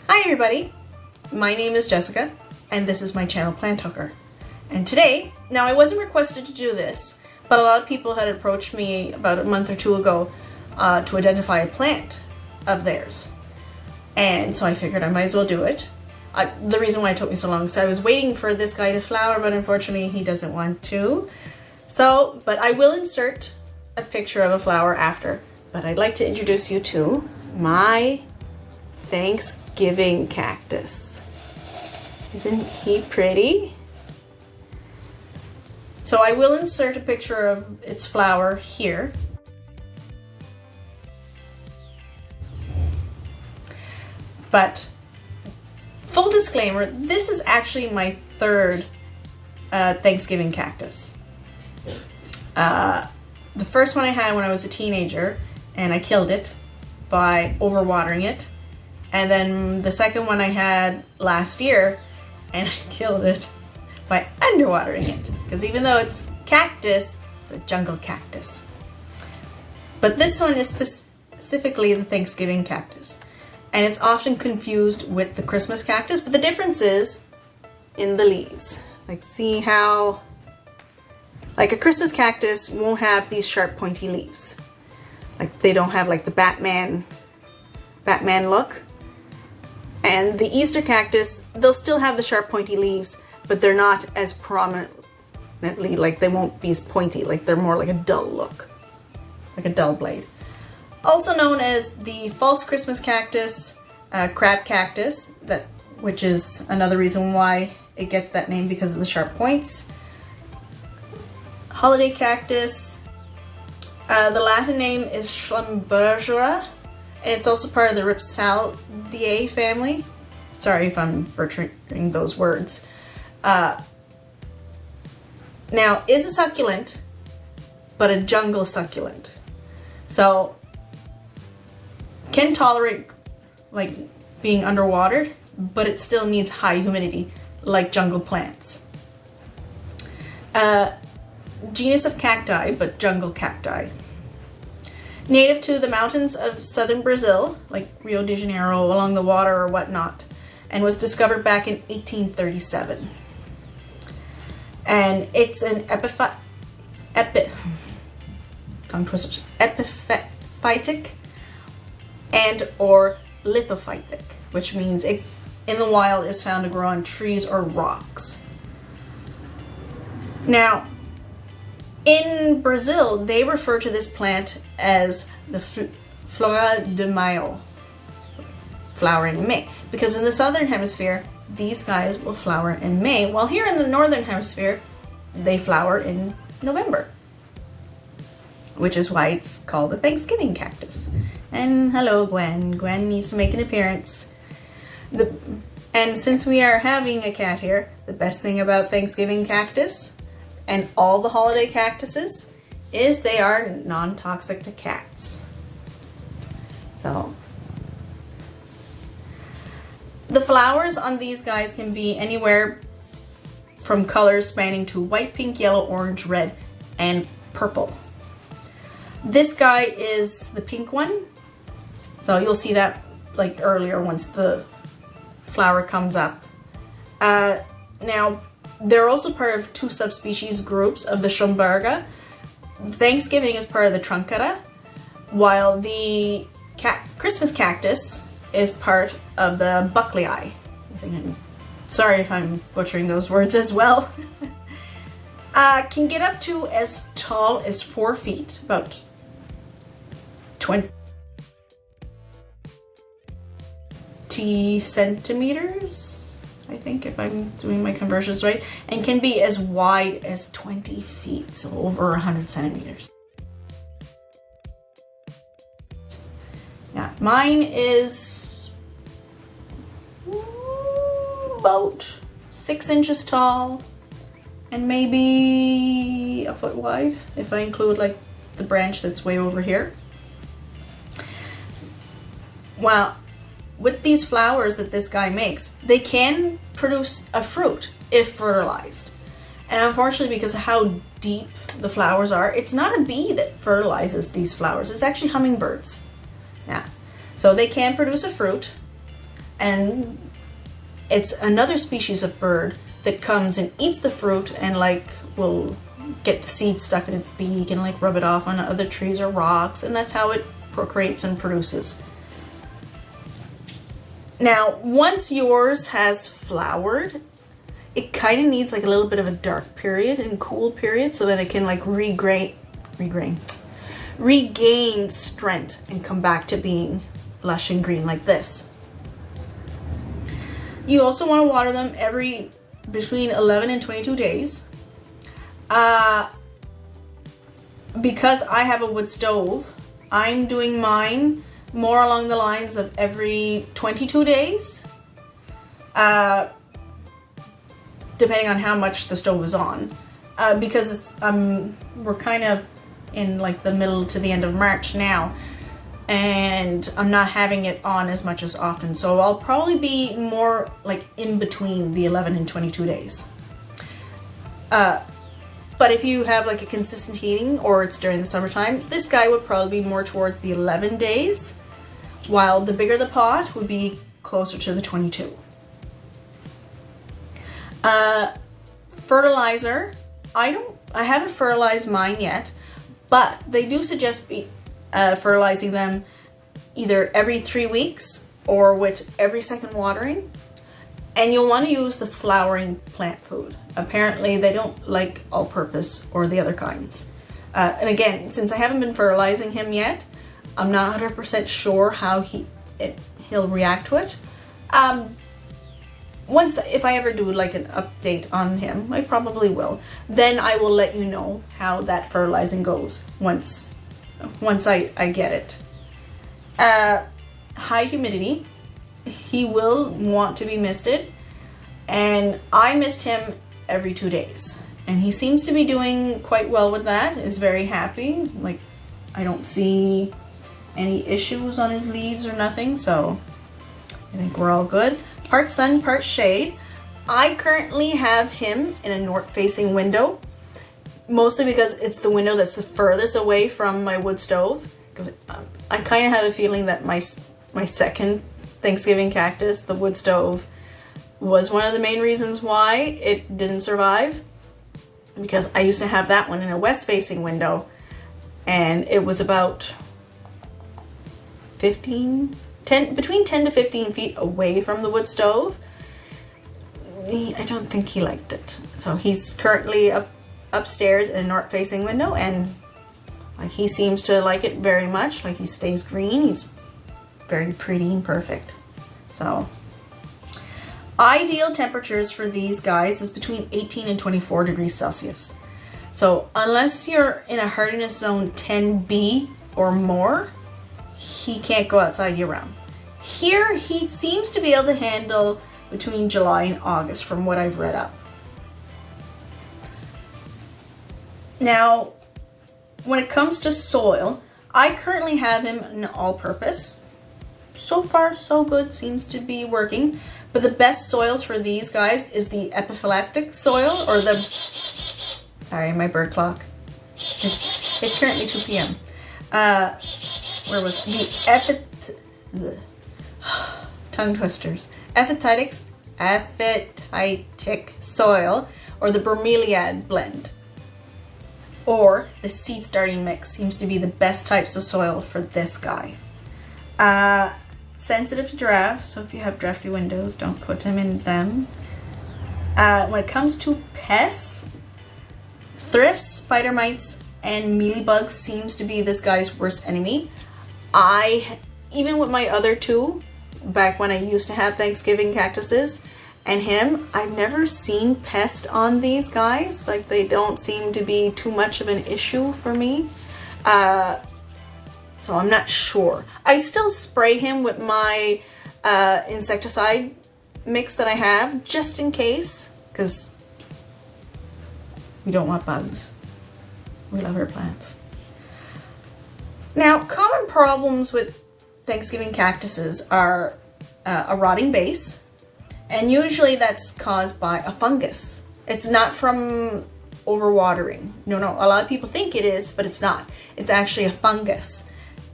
Hi everybody, my name is Jessica and this is my channel Plant Hooker. And today, now I wasn't requested to do this, but a lot of people had approached me about a month or two ago to identify a plant of theirs. And so I figured I might as well do it. The reason why it took me so long is I was waiting for this guy to flower, but unfortunately he doesn't want to. But I will insert a picture of a flower after. But I'd like to introduce you to my Thanksgiving cactus. Isn't he pretty? So I will insert a picture of its flower here. But full disclaimer, this is actually my third Thanksgiving cactus. The first one I had when I was a teenager and I killed it by overwatering it. And then the second one I had last year and I killed it by underwatering it. Because even though it's cactus, it's a jungle cactus. But this one is specifically the Thanksgiving cactus. And it's often confused with the Christmas cactus, but the difference is in the leaves. Like, see how, like a Christmas cactus won't have these sharp pointy leaves. Like they don't have like the Batman look. And the Easter cactus, they'll still have the sharp pointy leaves, but they're not as prominently, like they won't be as pointy, like they're more like a dull look, like a dull blade. Also known as the false Christmas cactus, crab cactus, which is another reason why it gets that name, because of the sharp points. Holiday cactus, the Latin name is Schlumbergera, and it's also part of the Rhipsaldiae family. Sorry if I'm butchering those words. Now, is a succulent, but a jungle succulent. So, can tolerate like being underwater, but it still needs high humidity, like jungle plants. Genus of cacti, but jungle cacti. Native to the mountains of southern Brazil, like Rio de Janeiro, along the water or whatnot, and was discovered back in 1837. And it's an epiphytic and or lithophytic, which means it in the wild is found to grow on trees or rocks. Now, in Brazil, they refer to this plant as the Flora de Maio, flowering in May, because in the southern hemisphere, these guys will flower in May, while here in the northern hemisphere, they flower in November, which is why it's called the Thanksgiving cactus. And hello, Gwen. Gwen needs to make an appearance. And since we are having a cat here, the best thing about Thanksgiving cactus and all the holiday cactuses is they are non-toxic to cats. So, the flowers on these guys can be anywhere from colors spanning to white, pink, yellow, orange, red, and purple. This guy is the pink one. So you'll see that like earlier once the flower comes up. Now, they're also part of two subspecies groups of the Schlumbergera. Thanksgiving is part of the Truncata, while the Christmas cactus is part of the Bucklei. Sorry if I'm butchering those words as well. Can get up to as tall as 4 feet, about 20 centimeters, I think, if I'm doing my conversions right, and can be as wide as 20 feet, so over 100 centimeters. Now, mine is about 6 inches tall and maybe a foot wide, if I include like the branch that's way over here. Well, with these flowers that this guy makes, they can produce a fruit if fertilized. And unfortunately, because of how deep the flowers are, it's not a bee that fertilizes these flowers, it's actually hummingbirds. Yeah. So they can produce a fruit, and it's another species of bird that comes and eats the fruit and like will get the seeds stuck in its beak and like rub it off on other trees or rocks, and that's how it procreates and produces. Now, once yours has flowered, it kind of needs like a little bit of a dark period and cool period so that it can like regain strength and come back to being lush and green like this. You also want to water them every between 11 and 22 days. Because I have a wood stove, I'm doing mine more along the lines of every 22 days, depending on how much the stove is on, because it's we're kind of in like the middle to the end of March now, and I'm not having it on as much as often, so I'll probably be more like in between the 11 and 22 days. But if you have like a consistent heating or it's during the summertime, this guy would probably be more towards the 11 days, while the bigger the pot would be closer to the 22. Fertilizer, I haven't fertilized mine yet, but they do suggest fertilizing them either every 3 weeks or with every second watering. And you'll want to use the flowering plant food. Apparently they don't like all-purpose or the other kinds. And again, since I haven't been fertilizing him yet, I'm not 100% sure how he'll react to it. If I ever do like an update on him, I probably will. Then I will let you know how that fertilizing goes once I get it. High humidity. He will want to be misted, and I mist him every 2 days, and he seems to be doing quite well with that. Is very happy. Like, I don't see any issues on his leaves or nothing, so I think we're all good. Part sun, part shade. I currently have him in a north-facing window, mostly because it's the window that's the furthest away from my wood stove, because I kind of have a feeling that my second Thanksgiving cactus, the wood stove, was one of the main reasons why it didn't survive, because I used to have that one in a west-facing window, and it was about between 10 to 15 feet away from the wood stove. I don't think he liked it, so he's currently upstairs in a north-facing window, and like, he seems to like it very much. Like, he stays green. He's very pretty and perfect. So ideal temperatures for these guys is between 18 and 24 degrees Celsius. So unless you're in a hardiness zone 10B or more, he can't go outside year round. Here he seems to be able to handle between July and August from what I've read up. Now, when it comes to soil, I currently have him in all-purpose. So far, so good, seems to be working. But the best soils for these guys is the epiphyletic soil, or the... Sorry, my bird clock. It's currently 2 p.m. Where was it? The tongue twisters. Epiphytic soil, or the bromeliad blend, or the seed starting mix seems to be the best types of soil for this guy. Sensitive to drafts, so if you have drafty windows, don't put him in them. When it comes to pests, thrips, spider mites, and mealybugs seems to be this guy's worst enemy. Even with my other two, back when I used to have Thanksgiving cactuses and him, I've never seen pest on these guys. Like, they don't seem to be too much of an issue for me. So I'm not sure. I still spray him with my insecticide mix that I have, just in case, because we don't want bugs. We love our plants. Now, common problems with Thanksgiving cactuses are a rotting base, and usually that's caused by a fungus. It's not from overwatering. No, a lot of people think it is, but it's not. It's actually a fungus.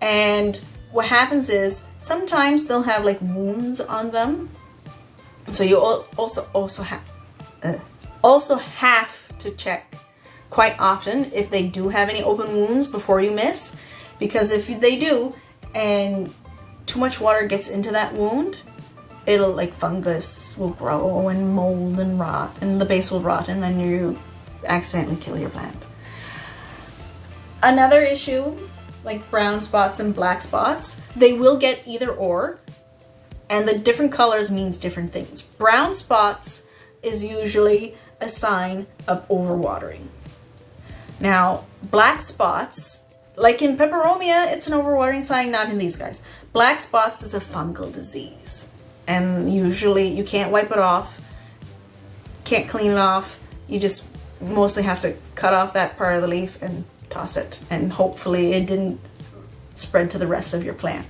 And what happens is sometimes they'll have like wounds on them. So you also have to check quite often if they do have any open wounds before you miss, because if they do and too much water gets into that wound, it'll like fungus will grow and mold and rot, and the base will rot, and then you accidentally kill your plant. Another issue, like brown spots and black spots, they will get either or, and the different colors means different things. Brown spots is usually a sign of overwatering. Now, black spots, like in peperomia, it's an overwatering sign, not in these guys. Black spots is a fungal disease, and usually you can't wipe it off, can't clean it off. You just mostly have to cut off that part of the leaf and toss it, and hopefully it didn't spread to the rest of your plant.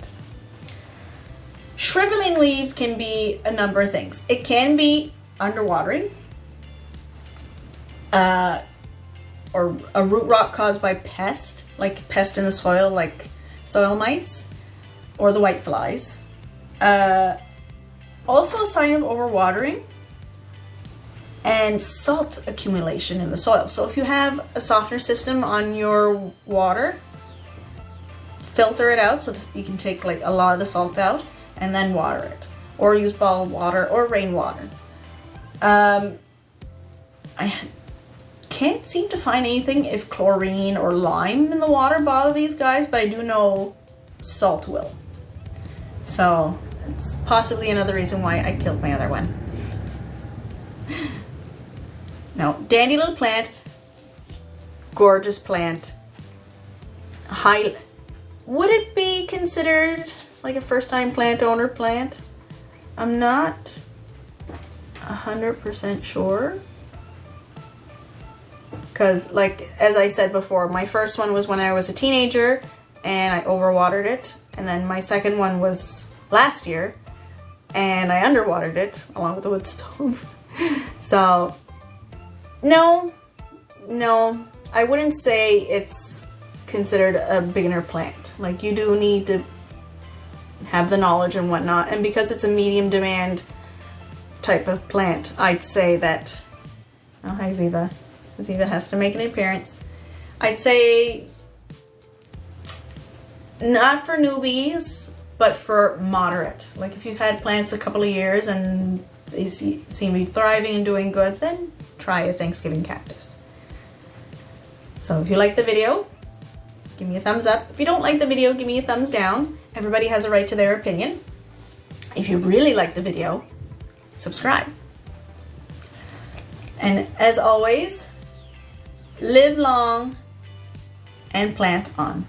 Shriveling leaves can be a number of things. It can be underwatering, or a root rot caused by pest, like pest in the soil, like soil mites or the white flies. Also a sign of overwatering and salt accumulation in the soil. So if you have a softener system on your water, filter it out so that you can take like a lot of the salt out and then water it, or use bottled water or rainwater. I can't seem to find anything if chlorine or lime in the water bother these guys, but I do know salt will. So it's possibly another reason why I killed my other one. No, dandy little plant, gorgeous plant. Would it be considered like a first-time plant owner plant? I'm not 100% sure. Because, like, as I said before, my first one was when I was a teenager and I overwatered it. And then my second one was last year and I underwatered it along with the wood stove. So, no, I wouldn't say it's considered a beginner plant. Like, you do need to have the knowledge and whatnot. And because it's a medium demand type of plant, I'd say that... Oh, hi Ziva. Ziva has to make an appearance. I'd say not for newbies, but for moderate. Like if you've had plants a couple of years and they seem to be thriving and doing good, then try a Thanksgiving cactus. So if you like the video, give me a thumbs up. If you don't like the video, give me a thumbs down. Everybody has a right to their opinion. If you really like the video, subscribe. And as always, live long and plant on.